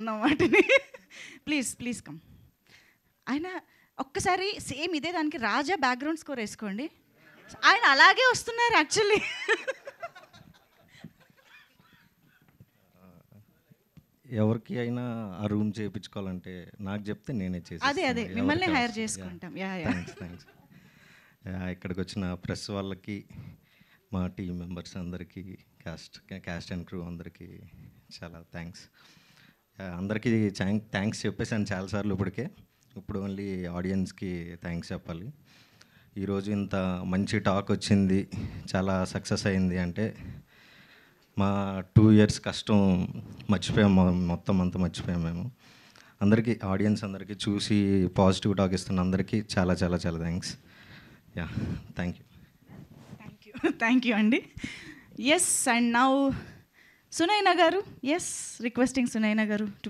ఉన్న వాటిని please please come. ఆయన ఒక్కసారి సేమ్ ఇదే దానికి రాజా బ్యాక్గ్రౌండ్ స్కోర్ వేసుకోండి. ఆయన అలాగే వస్తున్నారు యాక్చువల్లీ. ఎవరికి అయినా ఆ రూమ్ చేయించుకోవాలంటే నాకు చెప్తే నేనే చేసి అదే మిమ్మల్ని హైర్ చేసుకుంటాం. థ్యాంక్స్. ఇక్కడికి వచ్చిన ప్రెస్ వాళ్ళకి, మా టీం మెంబర్స్ అందరికీ, క్యాస్ట్ అండ్ క్రూ అందరికీ చాలా థ్యాంక్స్. అందరికీ థ్యాంక్స్ చెప్పేసాను చాలాసార్లు ఇప్పటికే. ఇప్పుడు ఓన్లీ ఆడియన్స్కి థ్యాంక్స్ చెప్పాలి. ఈరోజు ఇంత మంచి టాక్ వచ్చింది, చాలా సక్సెస్ అయింది అంటే మా 2 years కష్టం మర్చిపోయాము, మొత్తం అంతా మర్చిపోయాము మేము. అందరికీ, ఆడియన్స్ అందరికీ, చూసి పాజిటివ్ టాక్ ఇస్తున్న అందరికీ చాలా చాలా చాలా థ్యాంక్స్. థ్యాంక్ యూ అండి. ఎస్, అండ్ నౌ సునైనా గారు, రిక్వెస్టింగ్ సునైనా గారు టు